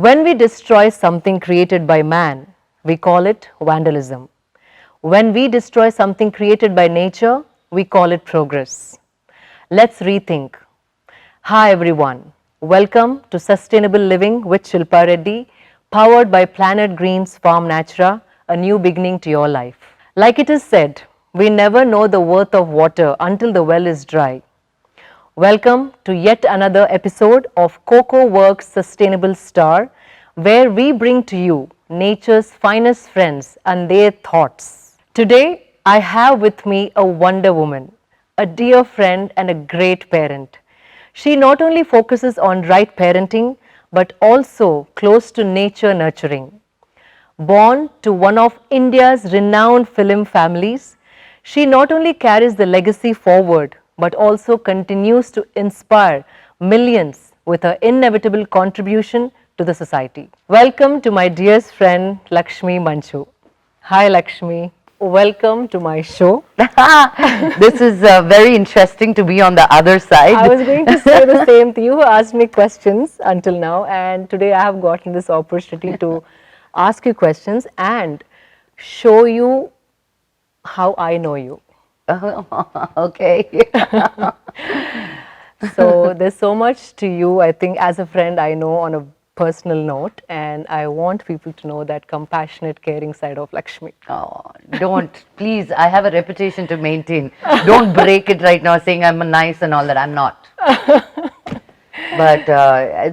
When we destroy something created by man, we call it vandalism. When we destroy something created by nature, we call it progress. Let's rethink. Hi everyone, welcome to Sustainable Living with Shilpa Reddy, powered by Planet Green Farm Natura, a new beginning to your life. Like it is said, we never know the worth of water until the well is dry. Welcome to yet another episode of CocoWorks Sustainable Star, where we bring to you nature's finest friends and their thoughts. Today, I have with me a wonder woman, a dear friend and a great parent. She not only focuses on right parenting, but also close to nature nurturing. Born to one of India's renowned film families, she not only carries the legacy forward, but also continues to inspire millions with her inevitable contribution to the society. Welcome to my dearest friend, Lakshmi Manchu. Hi Lakshmi, welcome to my show. This is very interesting to be on the other side. I was going to say the same thing. You asked me questions until now, and today I have gotten this opportunity to ask you questions and show you how I know you. Okay. So there's so much to you, I think, as a friend I know on a personal note, and I want people to know that compassionate, caring side of Lakshmi. Oh, don't, please. I have a reputation to maintain. Don't break it right now saying I'm nice and all that. I'm not. But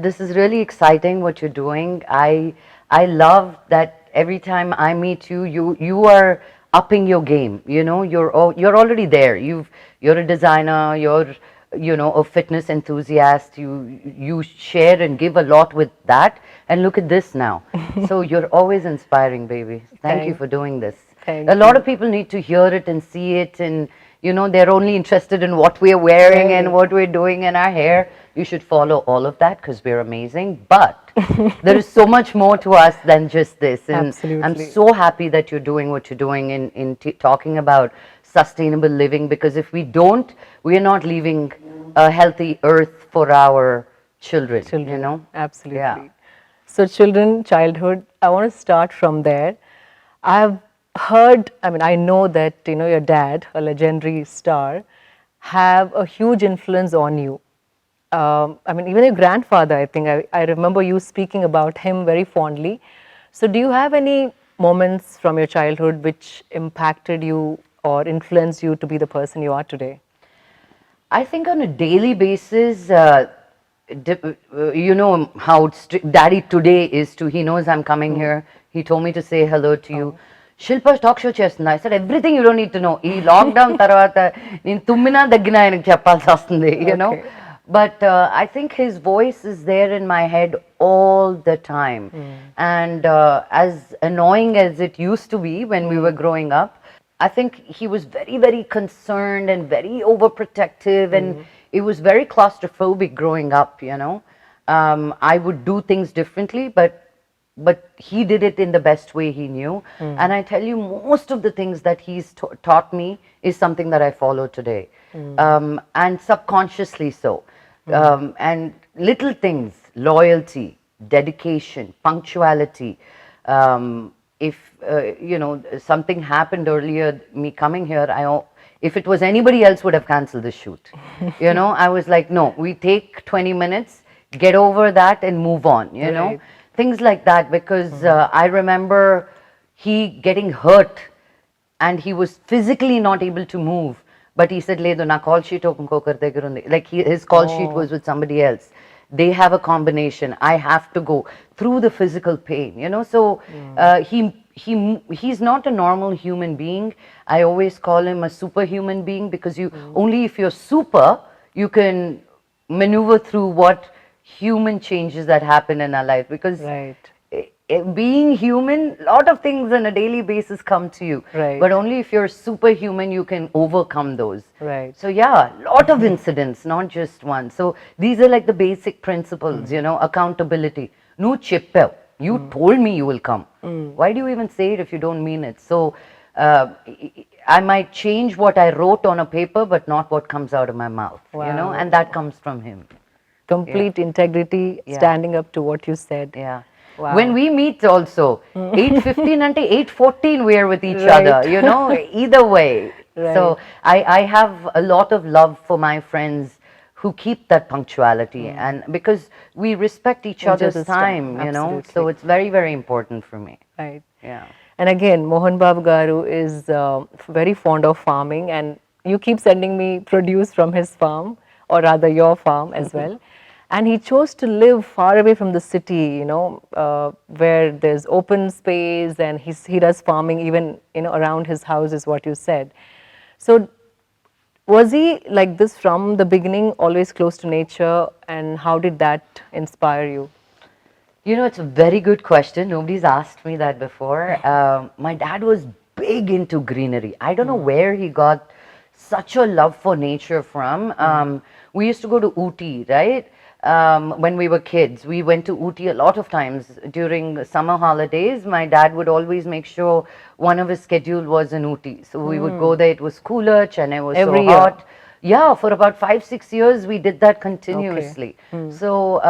this is really exciting what you're doing. I love that every time I meet you, you are upping your game. You know, you're already there. You're a designer. You're a fitness enthusiast. You share and give a lot with that. And look at this now. So you're always inspiring, baby. Thank you for doing this. A lot of people need to hear it and see it, and they're only interested in what we're wearing and what we're doing in our hair. You should follow all of that because we're amazing. But there is so much more to us than just this. And Absolutely. I'm so happy that you're doing what you're doing in talking about sustainable living, because if we don't, we're not leaving a healthy earth for our children. Absolutely. Yeah. So childhood, I want to start from there. I've heard, I know that, your dad, a legendary star, have a huge influence on you. Even your grandfather, I think, I remember you speaking about him very fondly. So do you have any moments from your childhood which impacted you or influenced you to be the person you are today? I think on a daily basis, you know how daddy today is too. He knows I'm coming here. He told me to say hello to you. Shilpa talk show chestunda. I said everything you don't need to know. Ee lockdown tarvata nenu tummina daggina ayanaku cheppalsi vastundi, you know. But I think his voice is there in my head all the time. And as annoying as it used to be when we were growing up, I think he was very, very concerned and very overprotective, and it was very claustrophobic growing up, I would do things differently, but he did it in the best way he knew. And I tell you, most of the things that he's taught me is something that I follow today, and subconsciously so. And little things, loyalty, dedication, punctuality. If something happened earlier, me coming here, if it was anybody else would have cancelled the shoot. I was like, no, we take 20 minutes, get over that and move on, you know, things like that. Because I remember he getting hurt and he was physically not able to move. But he said, Ledo, na call sheet like his call sheet was with somebody else. They have a combination. I have to go through the physical pain, So he's not a normal human being. I always call him a superhuman being, because only if you're super, you can maneuver through what human changes that happen in our life. Because being human, a lot of things on a daily basis come to you. But only if you're superhuman, you can overcome those. So yeah, a lot of incidents, not just one. So these are like the basic principles, accountability. No chippev. You told me you will come. Why do you even say it if you don't mean it? So I might change what I wrote on a paper, but not what comes out of my mouth, and that comes from him. Complete integrity, standing up to what you said. Wow. When we meet also, 8:15 and 8:14 we are with each Right. other, you know, either way. Right. So I have a lot of love for my friends who keep that punctuality, and because we respect each other's other's time, time, you know, so absolutely. it's very, very important for me. Right. Yeah. And again, Mohan Babu Garu is very fond of farming, and you keep sending me produce from his farm, or rather your farm as well. And he chose to live far away from the city, you know, where there's open space, and he does farming even, you know, around his house, is what you said. So was he like this from the beginning, always close to nature, and how did that inspire you? You know, it's a very good question. Nobody's asked me that before. My dad was big into greenery. I don't know where he got such a love for nature from. We used to go to Ooty, right? When we were kids, we went to Ooty a lot of times during summer holidays. My dad would always make sure one of his schedule was in Ooty. So we would go there. It was cooler. Chennai was Every so year? hot. Yeah, for about 5, 6 years, we did that continuously. So,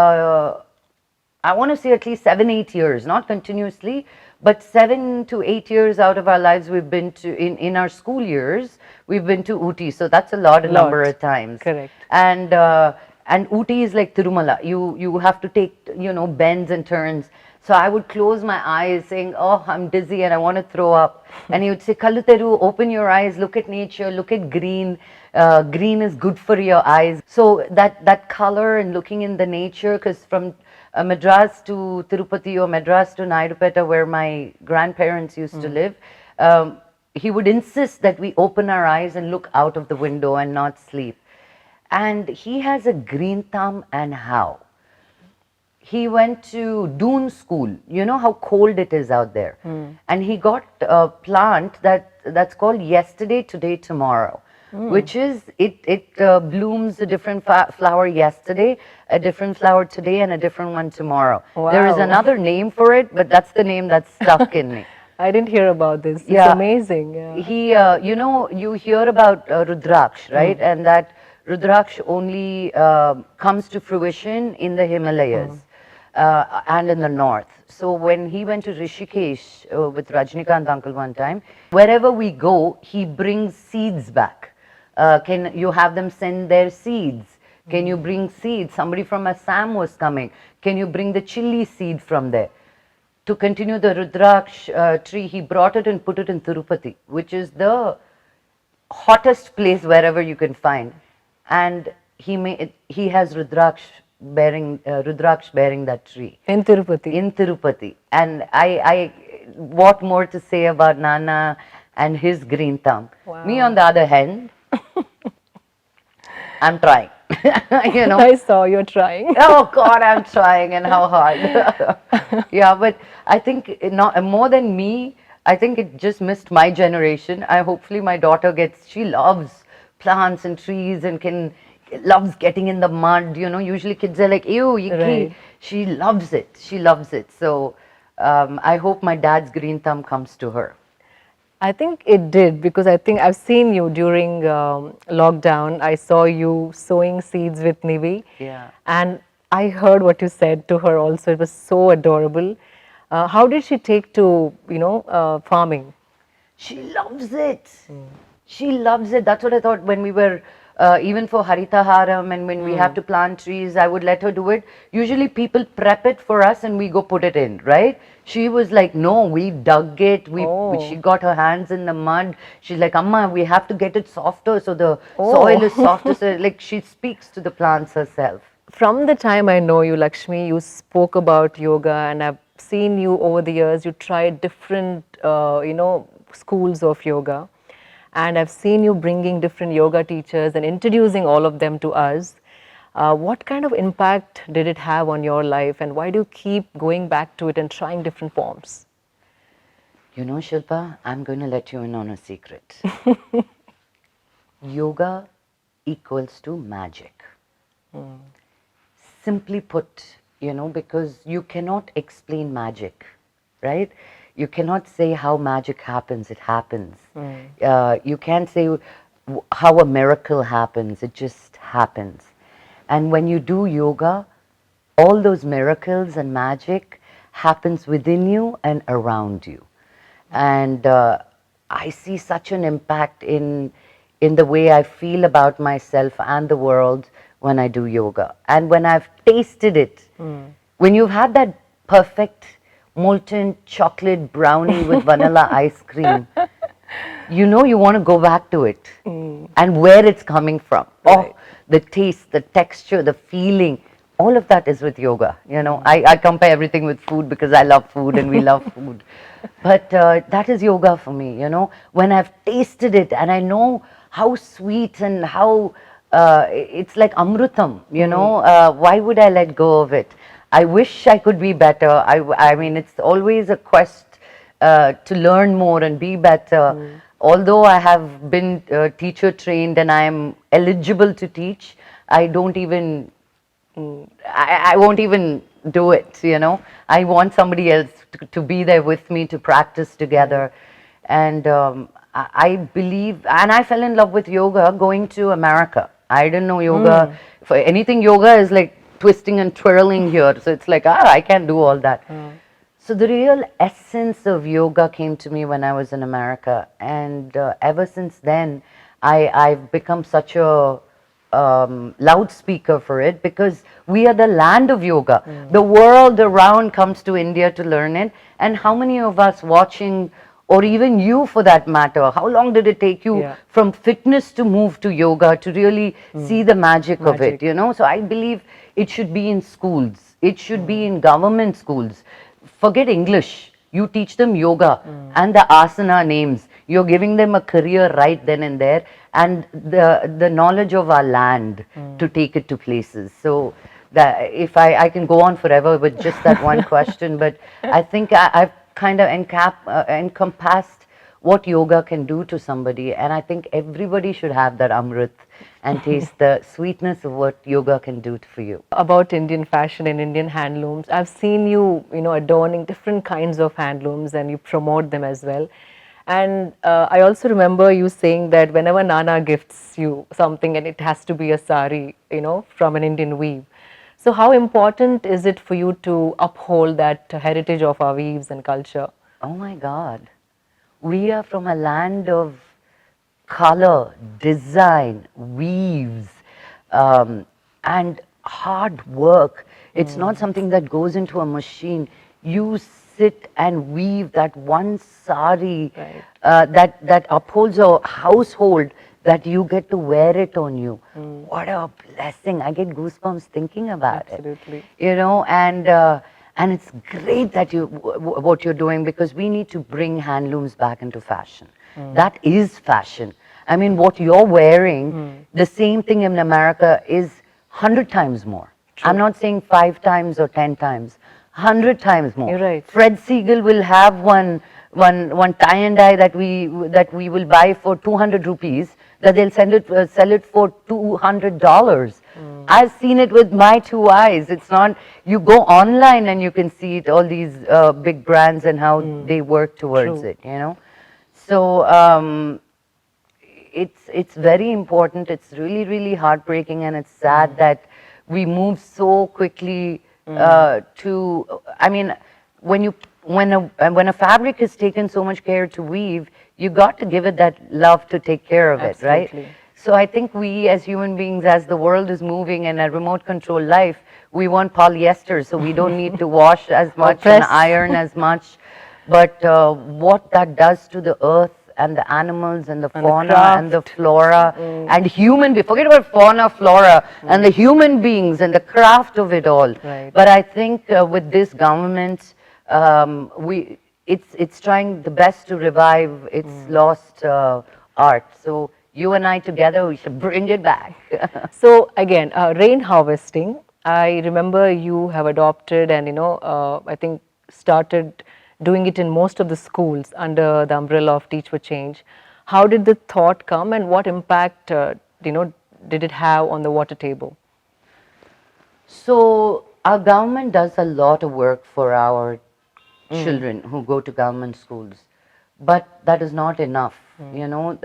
I want to say at least 7, 8 years, not continuously, but 7 to 8 years out of our lives we've been to, in our school years, we've been to Ooty. So that's a lot, a number of times. Correct. And Ooty is like Tirumala. You have to take, you know, bends and turns. So I would close my eyes saying, oh, I'm dizzy and I want to throw up. And he would say, Kallu Teru, open your eyes, look at nature, look at green. Green is good for your eyes. So that color and looking in the nature, because from Madras to Tirupati or Madras to Naidupeta, where my grandparents used to live, he would insist that we open our eyes and look out of the window and not sleep. And he has a green thumb, and how. He went to Doon School. You know how cold it is out there. And he got a plant that's called Yesterday, Today, Tomorrow. Which is, it blooms a different flower yesterday, a different flower today, and a different one tomorrow. There is Wow. another name for it, but that's the name that's stuck in me. I didn't hear about this. It's Yeah. amazing. Yeah. He, you know, you hear about Rudraksh, right? And that Rudraksh only comes to fruition in the Himalayas and in the north. So when he went to Rishikesh with Rajnikant uncle one time, wherever we go, he brings seeds back. Can you have them send their seeds? Can you bring seeds? Somebody from Assam was coming. Can you bring the chili seed from there? To continue the Rudraksh tree, he brought it and put it in Tirupati, which is the hottest place wherever you can find. And he has Rudraksh bearing that tree In Tirupati. in Tirupati. And what more to say about Nana and his green thumb? Me, on the other hand, I'm trying. You know. I saw you're trying. Oh God, I'm trying, and how hard. Yeah, but I think not more than me. I think it just missed my generation. Hopefully my daughter she loves plants and trees and loves getting in the mud. You know, usually kids are like, ew, Right. she loves it. She loves it. So I hope my dad's green thumb comes to her. I think it did, because I think I've seen you during lockdown. I saw you sowing seeds with Nivi. Yeah. And I heard what you said to her also. It was so adorable. How did she take to, you know, farming? She loves it. She loves it. That's what I thought when we were, even for Haritaharam and when we have to plant trees, I would let her do it. Usually people prep it for us and we go put it in, right? She was like, no, we dug it. She got her hands in the mud. She's like, Amma, we have to get it softer so the soil is softer. So like she speaks to the plants herself. From the time I know you, Lakshmi, you spoke about yoga, and I've seen you over the years. You tried different, you know, schools of yoga, and I've seen you bringing different yoga teachers and introducing all of them to us. What kind of impact did it have on your life, and why do you keep going back to it and trying different forms? You know, Shilpa, I'm going to let you in on a secret. Yoga equals to magic. Simply put, you know, because you cannot explain magic, right? You cannot say how magic happens, it happens. You can't say how a miracle happens, it just happens. And when you do yoga, all those miracles and magic happens within you and around you. And I see such an impact in the way I feel about myself and the world when I do yoga. And when I've tasted it, when you've had that perfect molten chocolate brownie with vanilla ice cream, you know you want to go back to it and where it's coming from. Right. Oh, the taste, the texture, the feeling, all of that is with yoga. You know, I compare everything with food because I love food and we love food. But that is yoga for me, you know. When I've tasted it and I know how sweet and how it's like amrutam, you know, why would I let go of it? I wish I could be better. I mean, it's always a quest to learn more and be better. Although I have been teacher trained and I am eligible to teach, I don't even I won't even do it, you know. I want somebody else to be there with me to practice together. And I believe, and I fell in love with yoga going to America. I didn't know yoga. For anything yoga is like twisting and twirling here. So it's like, I can't do all that. So the real essence of yoga came to me when I was in America. And ever since then, I've become such a loudspeaker for it because we are the land of yoga. The world around comes to India to learn it. And how many of us watching, or even you for that matter, how long did it take you Yeah. from fitness to move to yoga to really see the magic of it, you know? So I believe it should be in schools, it should be in government schools. Forget English. You teach them yoga and the asana names. You're giving them a career right then and there, and the knowledge of our land to take it to places. So that if I can go on forever with just that one question, but I think I've kind of encompassed what yoga can do to somebody, and I think everybody should have that amrit and taste the sweetness of what yoga can do for you. About Indian fashion and Indian handlooms. I've seen you, adorning different kinds of handlooms and you promote them as well. And I also remember you saying that whenever Nana gifts you something and it has to be a sari, from an Indian weave. So how important is it for you to uphold that heritage of our weaves and culture? Oh my God. We are from a land of color, design, weaves, and hard work. It's not something that goes into a machine. You sit and weave that one sari Right. that upholds a household that you get to wear it on you. What a blessing. I get goosebumps thinking about Absolutely. it. You know, and it's great that what you're doing, because we need to bring handlooms back into fashion. That is fashion. I mean, what you're wearing, the same thing in America is 100 times more. I'm not saying 5 times or 10 times, 100 times more. You're right. Fred Siegel will have one tie and dye that we will buy for 200 rupees, that they'll sell it for $200. I've seen it with my 2 eyes. It's not, you go online and you can see it, all these big brands and how they work towards True. it, you know. So it's very important. It's really heartbreaking, and it's sad that we move so quickly to. I mean, when a fabric is taken so much care to weave, you got to give it that love to take care of it, right? Absolutely. So I think we as human beings, as the world is moving in a remote control life, we want polyester, so we don't need to wash as much and press. iron as much. But what that does to the earth and the animals and the And the fauna and the craft. flora and forget about fauna, flora and the human beings and the craft of it all. Right. But I think with this government, it's trying the best to revive its lost art. So you and I together, we should bring it back. So again, rain harvesting. I remember you have adopted and I think started doing it in most of the schools under the umbrella of Teach for Change. How did the thought come, and what impact did it have on the water table? So our government does a lot of work for our children who go to government schools, but that is not enough. You know,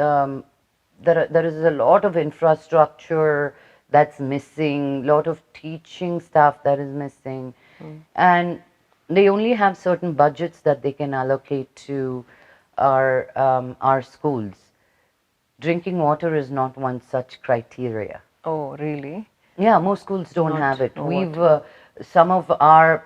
there is a lot of infrastructure that's missing, lot of teaching stuff that is missing, and they only have certain budgets that they can allocate to our schools. Drinking water is not one such criteria. Oh, really? Yeah, most schools don't Not have it. know We've water. some of our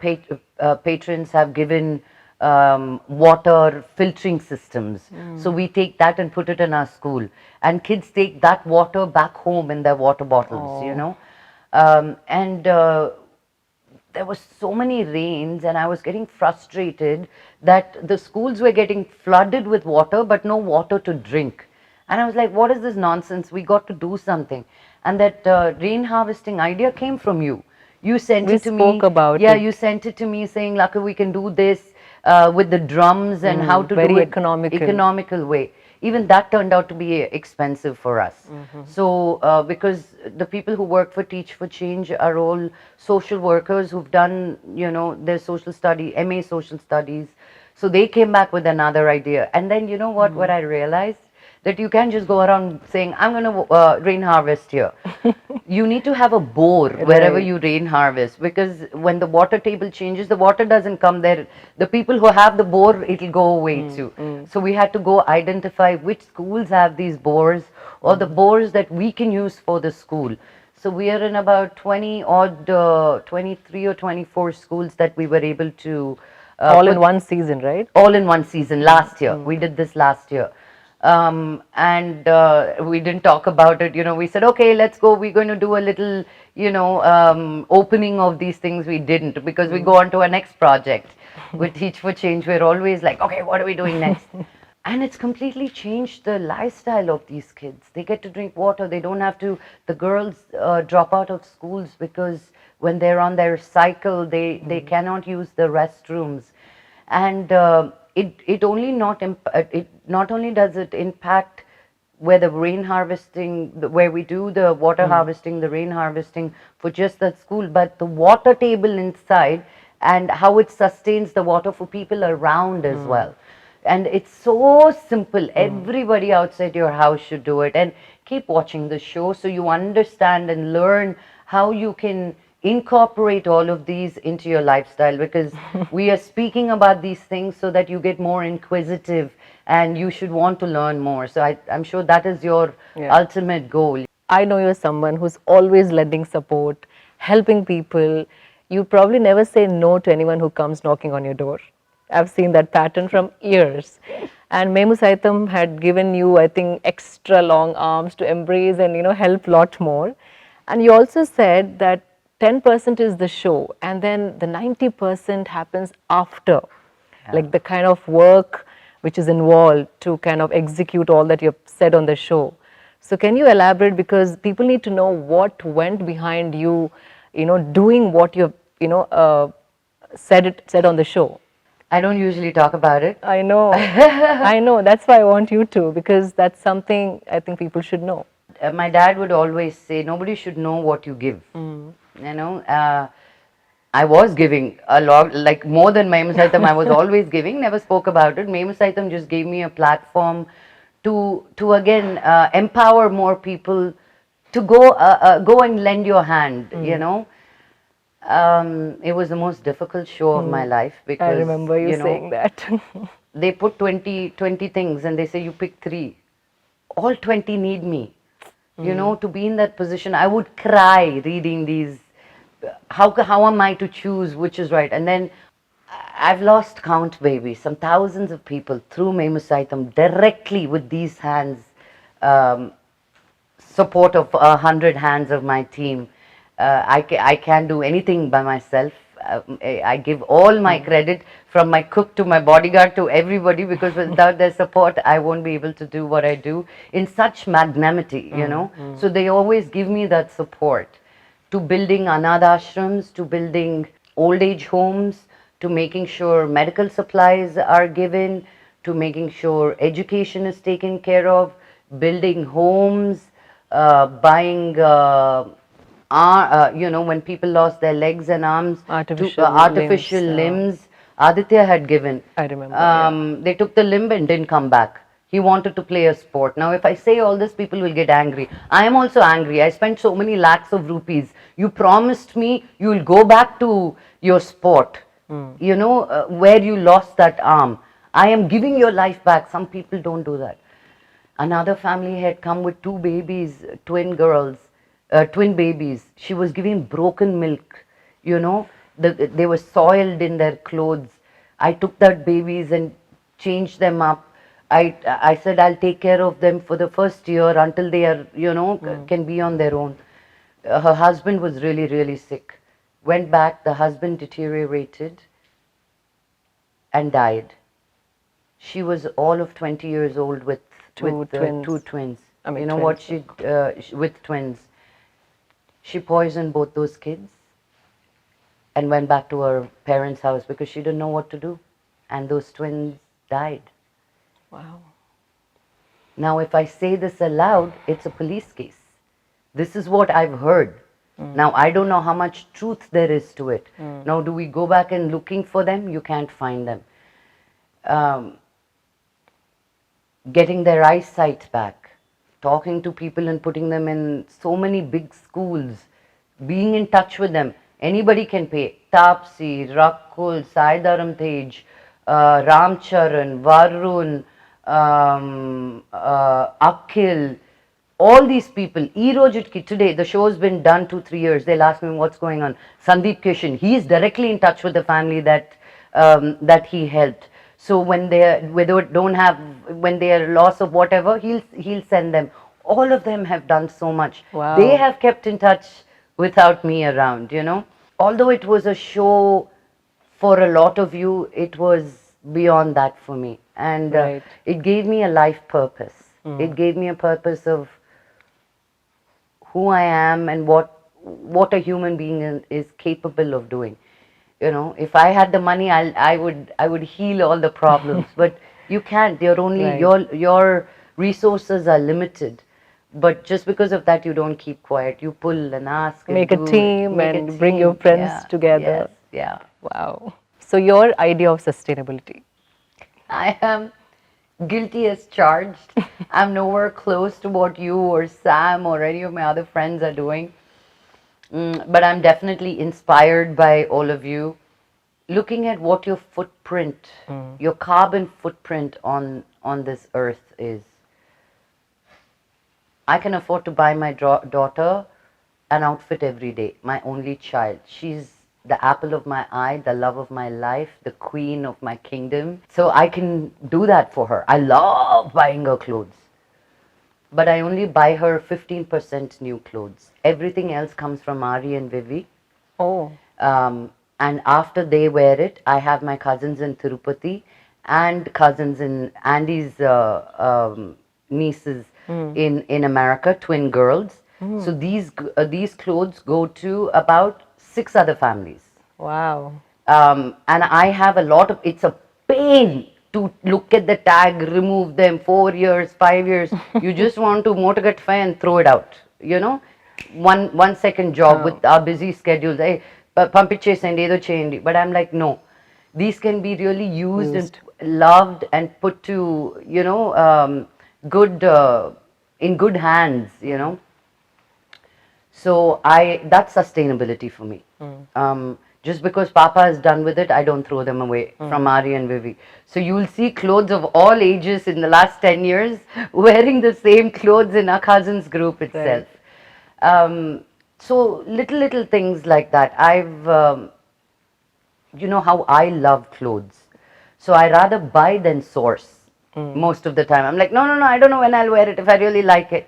patrons have given water filtering systems. So we take that and put it in our school, and kids take that water back home in their water bottles. You Oh. know, and there was so many rains, and I was getting frustrated that the schools were getting flooded with water, but no water to drink. And I was like, what is this nonsense? We got to do something. And that rain harvesting idea came from you. You sent We it to spoke me. about Yeah, it. you sent it to me saying, Laka, we can do this with the drums and how to do Very it economical. economical way. Even that turned out to be expensive for us. So, because the people who work for Teach for Change are all social workers who've done, their social study, MA social studies. So they came back with another idea. And then, you know what I realized? That you can't just go around saying, I'm going to rain harvest here. You need to have a bore wherever Right. you rain harvest, because when the water table changes, the water doesn't come there. The people who have the bore, it'll go away too. So we had to go identify which schools have these bores, or the bores that we can use for the school. So we are in about 20 odd, 23 or 24 schools that we were able to All in put one season, right? all in one season last year. We did this last year. And we didn't talk about it. We said, okay, let's go. We're going to do a little, opening of these things. We didn't, because we go on to our next project with Teach for Change. We're always like, okay, what are we doing next? And it's completely changed the lifestyle of these kids. They get to drink water. They don't have to. The girls drop out of schools because when they're on their cycle, they cannot use the restrooms. And it only not it not only does it impact where the rain harvesting, where we do the water harvesting, the rain harvesting for just that school, but the water table inside and how it sustains the water for people around as well. And it's so simple. Everybody outside your house should do it. And keep watching the show so you understand and learn how you can incorporate all of these into your lifestyle, because we are speaking about these things so that you get more inquisitive and you should want to learn more. So I'm sure that is your Yeah. ultimate goal. I know you're someone who's always lending support, helping people. You probably never say no to anyone who comes knocking on your door. I've seen that pattern from years. And Memu Saitam had given you, I think, extra long arms to embrace and, help lot more. And you also said that 10% is the show, and then the 90% happens after, like the kind of work which is involved to kind of execute all that you've said on the show. So can you elaborate, because people need to know what went behind you, doing what you've, said on the show. I don't usually talk about it. I know, I know. That's why I want you to, because that's something I think people should know. My dad would always say, nobody should know what you give. I was giving a lot, like more than Memu Saitam. I was always giving, never spoke about it. Memu Saitam just gave me a platform to again empower more people to go and lend your hand. It was the most difficult show of my life, because I remember you saying that. they put 20 things and they say you pick 3. All 20 need me. To be in that position, I would cry reading these. How am I to choose which is right? And then I've lost count, baby. Some thousands of people through Memu Saitam directly with these hands, support of 100 hands of my team. I can't do anything by myself. I give all my credit, from my cook to my bodyguard to everybody, because without their support, I won't be able to do what I do in such magnanimity. So they always give me that support, to building anadh ashrams, to building old age homes, to making sure medical supplies are given, to making sure education is taken care of, building homes, buying when people lost their legs and arms, Artificial artificial limbs, limbs. Aditya had given. I remember, They took the limb and didn't come back. He wanted to play a sport. Now, if I say all this, people will get angry. I am also angry. I spent so many lakhs of rupees. You promised me you will go back to your sport. You know, where you lost that arm. I am giving your life back. Some people don't do that. Another family had come with two babies, twin girls, twin babies. She was giving broken milk, you know, they were soiled in their clothes. I took that babies and changed them up. I said I'll take care of them for the first year until they are, you know, can be on their own. Her husband was really, really sick. Went back, the husband deteriorated and died. She was all of 20 years old with Twins. two twins. I mean, You know twins, what with twins. She poisoned both those kids and went back to her parents' house because she didn't know what to do. And those twins died. Wow. Now, if I say this aloud, it's a police case. This is what I've heard. Now, I don't know how much truth there is to it. Now, do we go back and looking for them? You can't find them. Getting their eyesight back, talking to people and putting them in so many big schools, being in touch with them. Anybody can pay. Tapsi, Rakul, Saidaram Tej, Ramcharan, Varun, Akhil, all these people. Erojitki today, the show's been done 2-3 years. They'll ask me what's going on. Sandeep Kishan, he is directly in touch with the family that that he helped. So when they are loss of whatever, he'll send them. All of them have done so much. Wow. They have kept in touch without me around, you know. Although it was a show for a lot of you, it was beyond that for me. And Right. it gave me a life purpose. It gave me a purpose of who I am and what a human being is capable of doing. You know, if I had the money, I would heal all the problems. But you can't. You're only Right. your resources are limited. But just because of that, you don't keep quiet. You pull and ask. And Make a do it. team Make a and bring your team. friends Yeah, together. Yes, yeah. Wow. So your idea of sustainability. I am guilty as charged. I'm nowhere close to what you or Sam or any of my other friends are doing. But I'm definitely inspired by all of you. Looking at what your footprint, your carbon footprint on this earth is. I can afford to buy my daughter an outfit every day, my only child. She's the apple of my eye, the love of my life, the queen of my kingdom. So I can do that for her. I love buying her clothes. But I only buy her 15% new clothes. Everything else comes from Ari and Vivi. Oh. And after they wear it, I have my cousins in Tirupati and cousins in Andy's nieces in America, twin girls. So these clothes go to about 6 other families. Wow. And I have a lot of, it's a pain to look at the tag, remove them, 4 years, 5 years. You just want to motogatify and throw it out, you know. One second job with our busy schedules. Hey, పంపించేసేయండి ఏదో చేయండి. But I'm like, no. These can be really used and loved and put to, you know, good, in good hands, you know. So that's sustainability for me. Just because Papa is done with it, I don't throw them away from Ari and Vivi. So you'll see clothes of all ages in the last 10 years wearing the same clothes in our cousins group itself. So little things like that. You know how I love clothes. So I rather buy than source most of the time. I'm like, no, I don't know when I'll wear it if I really like it.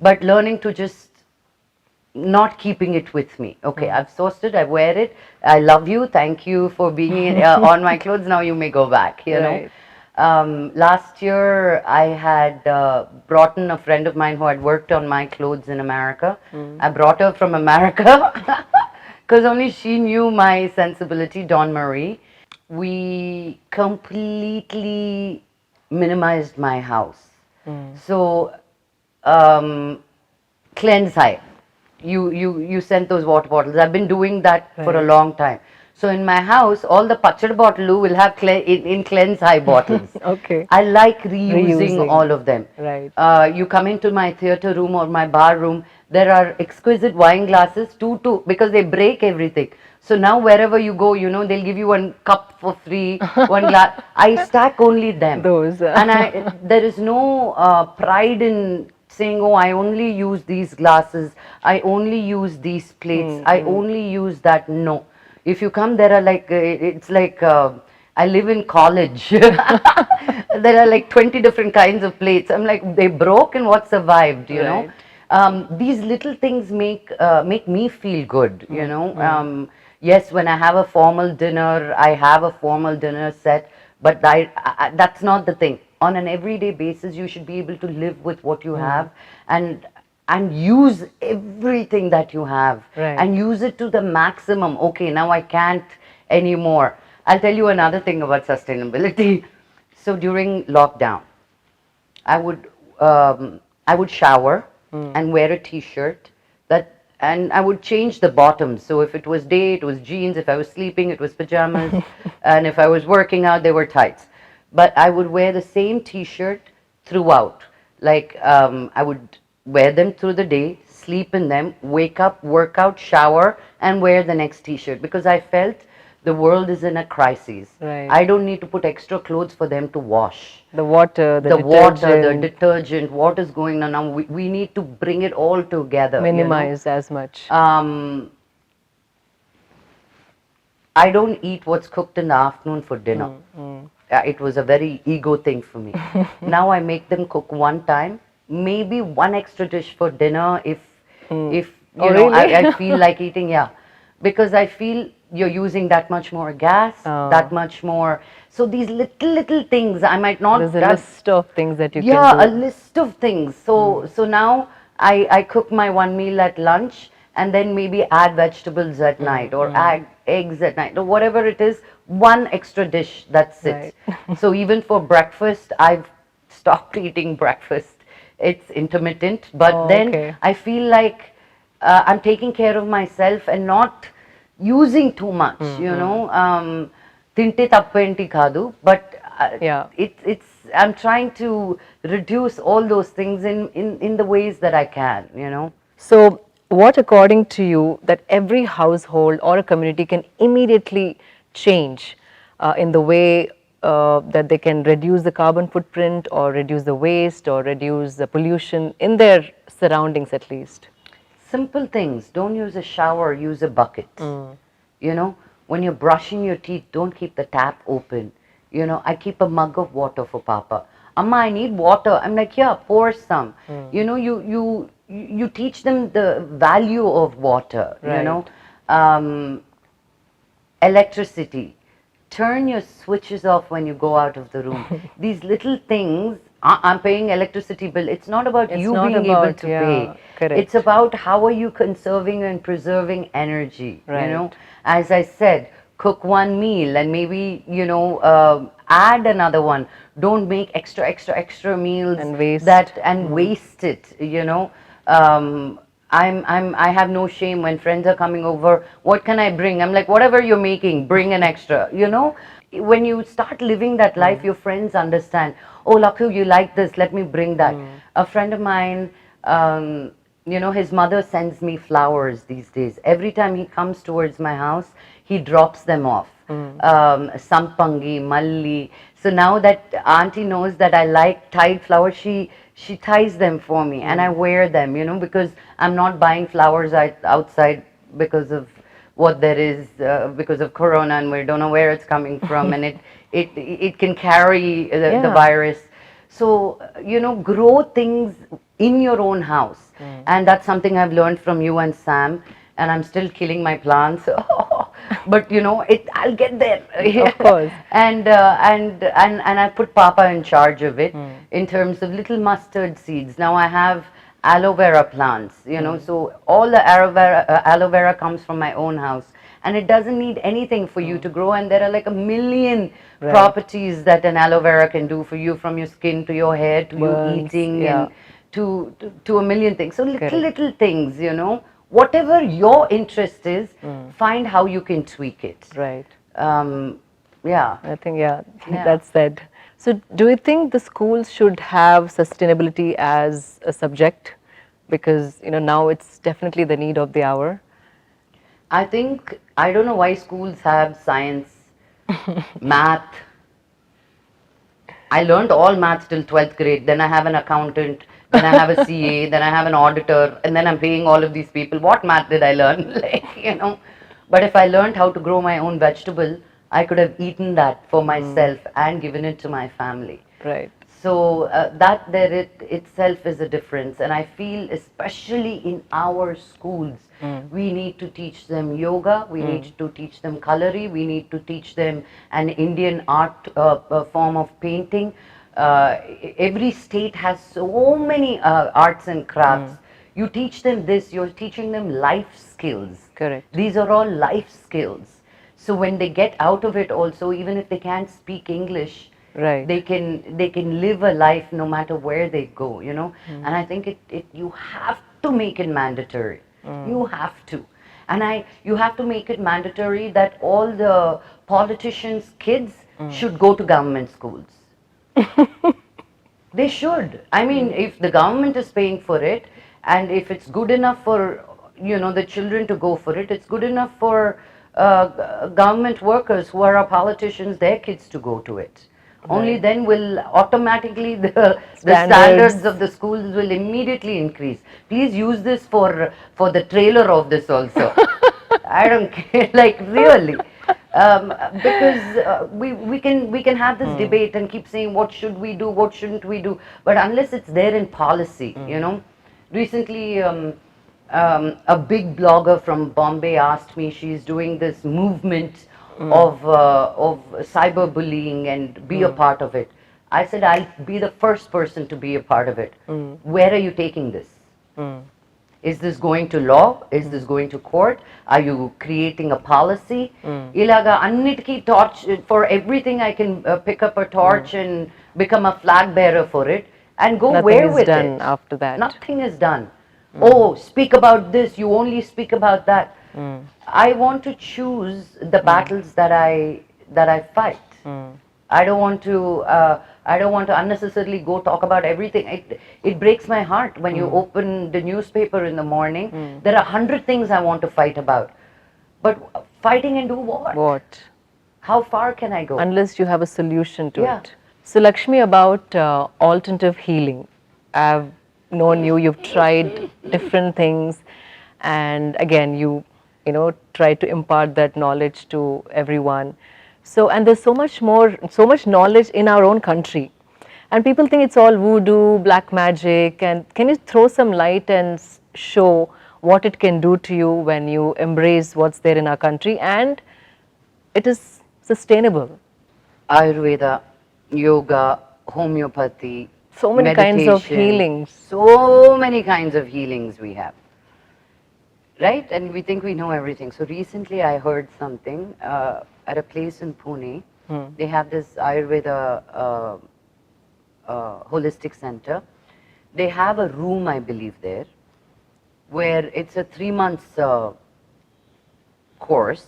But learning to just not keeping it with me. Okay, I've sourced it, I wear it. I love you. Thank you for being on my clothes. Now you may go back, you know. Last year, I had brought in a friend of mine who had worked on my clothes in America. I brought her from America because only she knew my sensibility, Dawn Marie. We completely minimized my house. So, cleanse high. You sent those water bottles. I've been doing that for a long time. So in my house, all the pachad bottle will have in cleanse high bottles. Okay. I like reusing all of them. Right. You come into my theater room or my bar room, There are exquisite wine glasses, two, because they break everything. So now wherever you go, they'll give you one cup for free, one glass. I stack only them. Those. And there is no pride in saying, oh, I only use these glasses, I only use these plates, I only use that. No. If you come, there are like, it's like, I live in college. There are like 20 different kinds of plates. I'm like, they broke and what survived, Right. These little things make me feel good. Yes, when I have a formal dinner, I have a formal dinner set, but that's not the thing. On an everyday basis, you should be able to live with what you have, and use everything that you have, Right. and use it to the maximum. Okay, now I can't anymore. I'll tell you another thing about sustainability. So during lockdown, I would I would shower and wear a t-shirt, and I would change the bottoms. So if it was day, it was jeans. If I was sleeping, it was pajamas, and if I was working out, they were tights. But I would wear the same t-shirt throughout. Like I would wear them through the day, sleep in them, wake up, work out, shower, and wear the next t-shirt, because I felt the world is in a crisis. Right. I don't need to put extra clothes for them to wash. The water, The water, the detergent, detergent, what is going on now? We need to bring it all together. minimize as much. I don't eat what's cooked in the afternoon for dinner. It was a very ego thing for me. Now I make them cook one time, maybe one extra dish for dinner if Oh, really? I feel like eating, yeah, because I feel you're using that much more gas, Oh. that much more. So these little things I might not. There's a list of things that you Yeah, a can do. list of things. So now I cook my one meal at lunch, and then maybe add vegetables at night, or add eggs at night, or whatever it is, one extra dish, that's it. So even for breakfast, I've stopped eating breakfast. It's intermittent, but Oh, then okay. I feel like I'm taking care of myself and not using too much. Tinte tappenti kadu, but Yeah. it's I'm trying to reduce all those things in the ways that I can. So, what according to you that every household or a community can immediately change in the way that they can reduce the carbon footprint or reduce the waste or reduce the pollution in their surroundings at least? Simple things. Don't use a shower, use a bucket. When you're brushing your teeth, don't keep the tap open. I keep a mug of water for Papa. Amma, I need water. I'm like, yeah, pour some. You teach them the value of water. Electricity. Turn your switches off when you go out of the room. These little things. I'm paying electricity bill. It's not about It's you not being able about- to yeah, pay. correct. It's about how are you conserving and preserving energy. Right. As I said, cook one meal and maybe add another one. Don't make extra meals And waste. waste it. I have no shame when friends are coming over. What can I bring? I'm like, whatever you're making, bring an extra. When you start living that life, your friends understand. Oh, Lakhu, you like this, let me bring that. A friend of mine, his mother sends me flowers these days. Every time he comes towards my house, he drops them off. Sampangi, Malli. So now that auntie knows that I like tied flowers, she ties them for me, and I wear them, because I'm not buying flowers outside because of what there is, because of corona, and we don't know where it's coming from, and it can carry the Yeah. virus. So, grow things in your own house. And that's something I've learned from you and Sam, and I'm still killing my plants. But I'll get there. Of course. And I put Papa in charge of it in terms of little mustard seeds. Now I have aloe vera plants, so all the aloe vera comes from my own house, and it doesn't need anything for you to grow, and there are like a million Right. properties that an aloe vera can do for you, from your skin to your hair to you Burns, eating, yeah. and to a million things. So Correct. little things, whatever your interest is, find how you can tweak it. Right. Yeah. I think, yeah, Yeah. that's said. So, do you think the schools should have sustainability as a subject? Because, now it's definitely the need of the hour. I think, I don't know why schools have science, math. I learned all maths till 12th grade. Then I have an accountant. Then I have a CA. Then I have an auditor. And then I'm paying all of these people. What math did I learn? But if I learned how to grow my own vegetable, I could have eaten that for myself and given it to my family. Right. So that there itself is a difference, and I feel especially in our schools, we need to teach them yoga, we need to teach them kalari, we need to teach them an Indian art form of painting. Every state has so many arts and crafts. You teach them this, you're teaching them life skills. Correct. These are all life skills. So when they get out of it also, even if they can't speak English, Right. they can live a life no matter where they go, and I think you have to make it mandatory. You have to. And you have to make it mandatory that all the politicians' kids should go to government schools. They should. I mean, if the government is paying for it, and if it's good enough for the children to go for it, it's good enough for government workers who are our politicians, their kids to go to it. Only then will automatically the standards of the schools will immediately increase. Please use this for the trailer of this also. I don't care, like really, because we can have this debate and keep saying what should we do, what shouldn't we do, but unless it's there in policy, Recently, a big blogger from Bombay asked me. She's doing this movement of cyberbullying and be a part of it. I said, I'll be the first person to be a part of it. Where are you taking this? Is this going to law? Is this going to court? Are you creating a policy? Ilaga annitki torch for everything. I can pick up a torch and become a flag bearer for it and go where with it? Nothing is done after that. Nothing is done. Oh, speak about this. You only speak about that. I want to choose the battles that I fight. I don't want to unnecessarily go talk about everything. It breaks my heart when you open the newspaper in the morning. There are 100 things I want to fight about, but fighting and do what? What? How far can I go? Unless you have a solution to Yeah. it. So Lakshmi, about alternative healing. I've known you. You've tried different things, and again, you try to impart that knowledge to everyone. So, and there's so much knowledge in our own country, and people think it's all voodoo, black magic. And can you throw some light and show what it can do to you when you embrace what's there in our country and it is sustainable? Ayurveda, yoga, homeopathy, So many kinds of meditation, healings. So many kinds of healings we have. Right? And we think we know everything. So recently I heard something at a place in Pune. They have this Ayurveda holistic center. They have a room, I believe, there, where it's a 3 months course.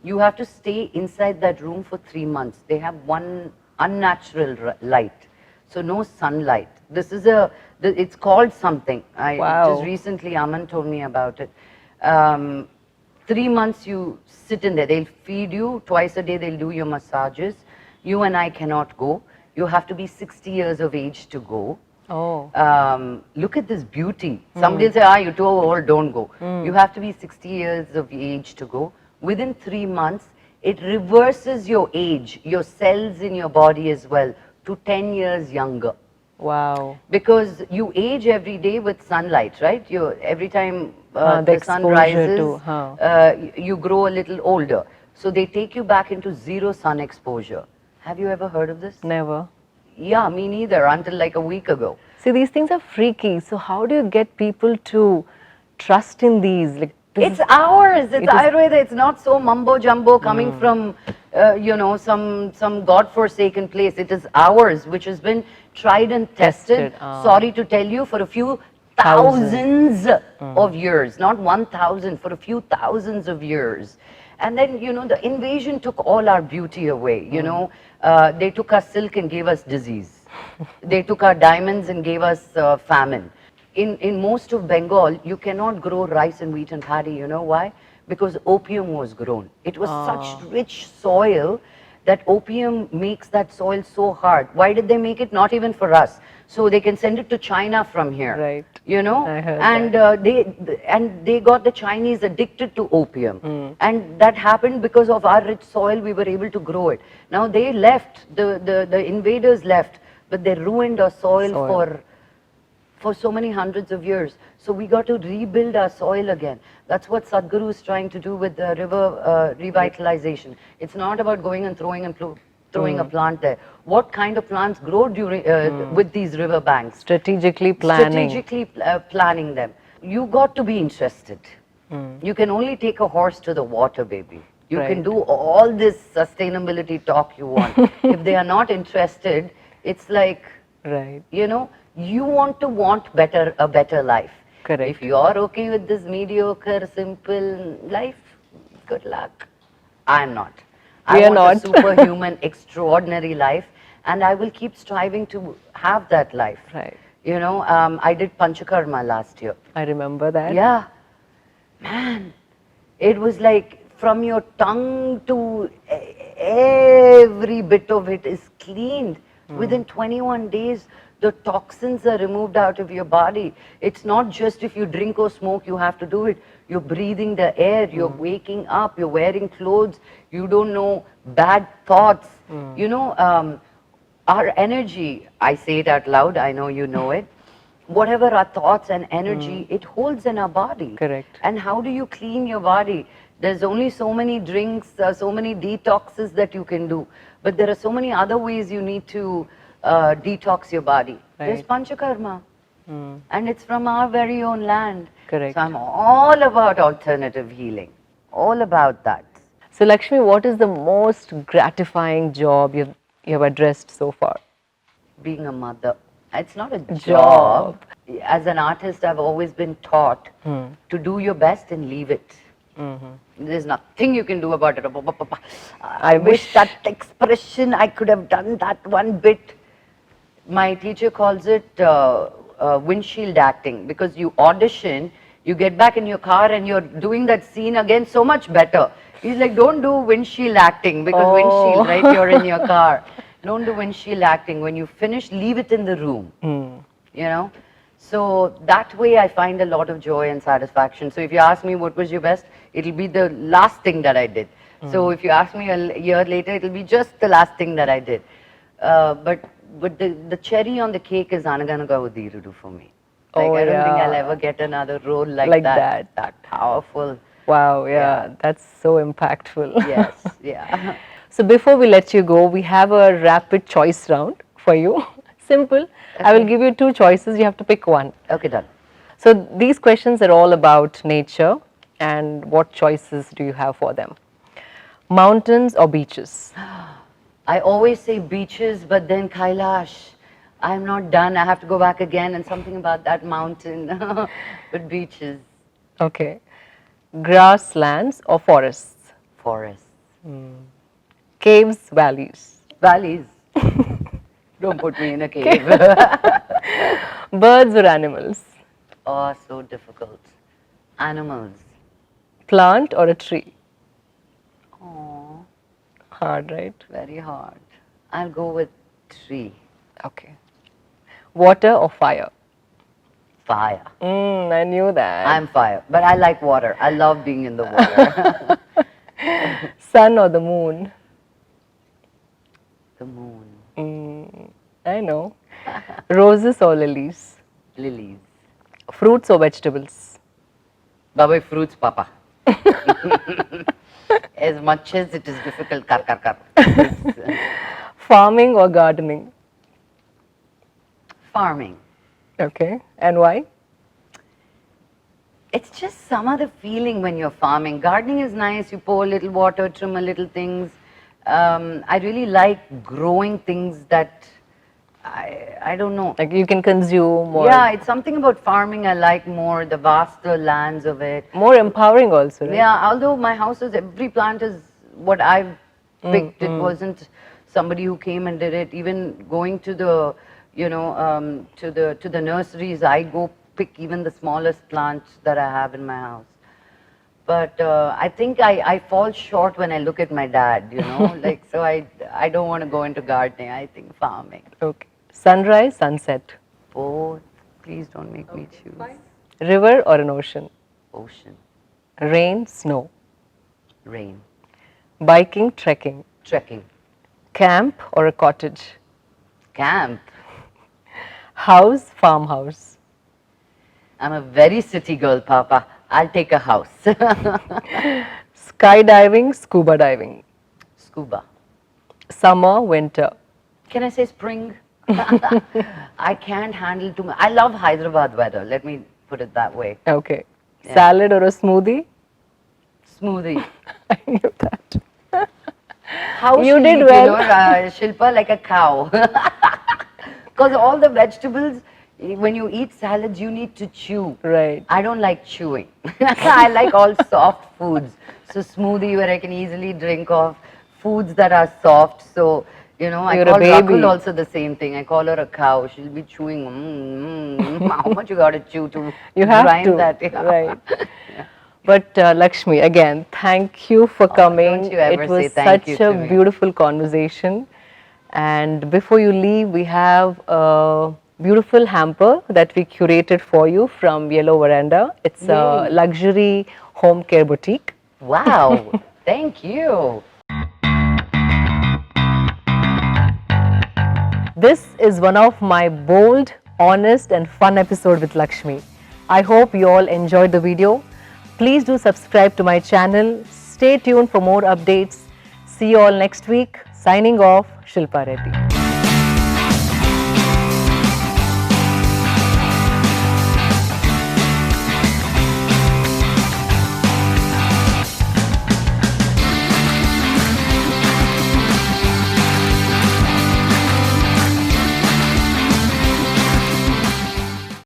You have to stay inside that room for 3 months. They have one unnatural light. So no sunlight. This is it's called something. Wow. Just recently Aman told me about it. 3 months you sit in there. They'll feed you twice a day. They'll do your massages. You and I cannot go. You have to be 60 years of age to go. Oh. Look at this beauty. Somebody will say, you're too old, don't go. You have to be 60 years of age to go. Within 3 months, it reverses your age, your cells in your body as well, to 10 years younger. Wow. Because you age every day with sunlight, right? Every time the the sun exposure rises, you grow a little older. So they take you back into zero sun exposure. Have you ever heard of this? Never. Yeah, me neither, until like a week ago. See, these things are freaky. So how do you get people to trust in these? Like, It's ours. It's Ayurveda. It's not so mumbo jumbo coming from, some godforsaken place. It is ours, which has been tried and tested. Sorry to tell you, for a few thousands of years, not 1,000, for a few thousands of years. And then, the invasion took all our beauty away. They took our silk and gave us disease. They took our diamonds and gave us famine. in most of Bengal, you cannot grow rice and wheat and paddy. You know why? Because opium was grown. It was such rich soil that opium makes that soil so hard. Why did they make it? Not even for us. So they can send it to China from here. Right. You know, I heard and they got the Chinese addicted to opium, and that happened because of our rich soil. We were able to grow it. Now they left, the invaders left, but they ruined our soil for so many hundreds of years. So we got to rebuild our soil again. That's what Sadhguru is trying to do with the river revitalization. It's not about going and throwing a plant there. What kind of plants grow during with these river banks? Strategically planning. Strategically planning them. You got to be interested. You can only take a horse to the water, baby. You can do all this sustainability talk you want. If they are not interested, it's like, you know, you want a better life. Correct. If you are okay with this mediocre, simple life, good luck. I'm not. We I are want a not. superhuman, extraordinary life, and I will keep striving to have that life. Right. You know, I did Panchakarma last year. I remember that. Yeah. Man, it was like from your tongue to every bit of it is cleaned. Within 21 days, the toxins are removed out of your body. It's not just if you drink or smoke, you have to do it. You're breathing the air, you're waking up, you're wearing clothes, you don't know bad thoughts. You know, our energy, I say it out loud, I know you know it. Whatever our thoughts and energy, it holds in our body. Correct. And how do you clean your body? There's only so many drinks, so many detoxes that you can do. But there are so many other ways you need to detox your body. There's Panchakarma. And it's from our very own land. Correct. So I'm all about alternative healing. All about that. So Lakshmi, what is the most gratifying job you've addressed so far? Being a mother. It's not a job. As an artist, I've always been taught to do your best and leave it. There's nothing you can do about it. I wish that expression, I could have done that one bit. My teacher calls it windshield acting, because you audition, you get back in your car and you're doing that scene again so much better. He's like, don't do windshield acting, because windshield, right, you're in your car. Don't do windshield acting. When you finish, leave it in the room, you know. So that way I find a lot of joy and satisfaction. So if you ask me what was your best, it'll be the last thing that I did. So if you ask me a year later, it'll be just the last thing that I did. But the cherry on the cake is Anaganaga Udirudu for me. Like, I don't think I'll ever get another role like that. That powerful. Wow, that's so impactful. Yes, yeah. So before we let you go, we have a rapid choice round for you. Simple. I will give you two choices. You have to pick one. Okay, done. So these questions are all about nature, and what choices do you have for them? Mountains or beaches? I always say beaches, but then Kailash. I'm not done. I have to go back again, and something about that mountain. But beaches. Okay. Grasslands or forests? Forests. Caves, valleys? Valleys. Don't put me in a cave. Birds or animals? Oh, so difficult. Animals. Plant or a tree? Oh, Hard, right? very hard. I'll go with tree. Okay. Water or fire? Fire. I knew that. I'm fire, but I like water. I love being in the water. Sun or the moon? The moon. I know. Roses or lilies? Lilies. Fruits or vegetables? Bye-bye fruits, Papa. As much as it is difficult, kar. Farming or gardening? Farming. Okay. And why? It's just some other feeling when you're farming. Gardening is nice. You pour a little water, trim a little things. I really like growing things that I don't know. Like you can consume or Yeah, it's something about farming I like more, the vaster lands of it. more empowering also, right? Yeah, although my house is, every plant is what I've picked. It wasn't somebody who came and did it. Even going to the, you know, to the nurseries, I go pick even the smallest plants that I have in my house. But I think I fall short when I look at my dad, you know, like, so I don't want to go into gardening. I think farming. Okay. Sunrise, sunset. Both. Please don't make me choose. River or an ocean? Ocean, Rain, snow. rain, Biking, trekking. trekking, Camp or a cottage? camp. House, farmhouse. I'm a very city girl, Papa. I'll take a house. Skydiving, scuba diving. Scuba. Summer, winter. Can I say spring? I can't handle too much. I love Hyderabad weather. Let me put it that way. Okay. Yeah. Salad or a smoothie? Smoothie. I knew that. How You she did eat, well. You know, Shilpa, like a cow. Because all the vegetables, when you eat salads, you need to chew. Right. I don't like chewing. I like all soft foods. So smoothie where I can easily drink off foods that are soft. So, you know, I You're a call baby. Rakul also the same thing. I call her a cow. She'll be chewing. How much you got to chew to You have grind to. that? Yeah. Right. But Lakshmi, again, thank you for coming. don't you ever It was say thank you such a to me. beautiful conversation. And before you leave, we have a beautiful hamper that we curated for you from Yellow Veranda. It's a Yay. luxury home care boutique. Wow. Thank you. This is one of my bold, honest and fun episode with Lakshmi. I hope you all enjoyed the video. Please do subscribe to my channel. Stay tuned for more updates. See you all next week. Signing off, Shilpa Reddy.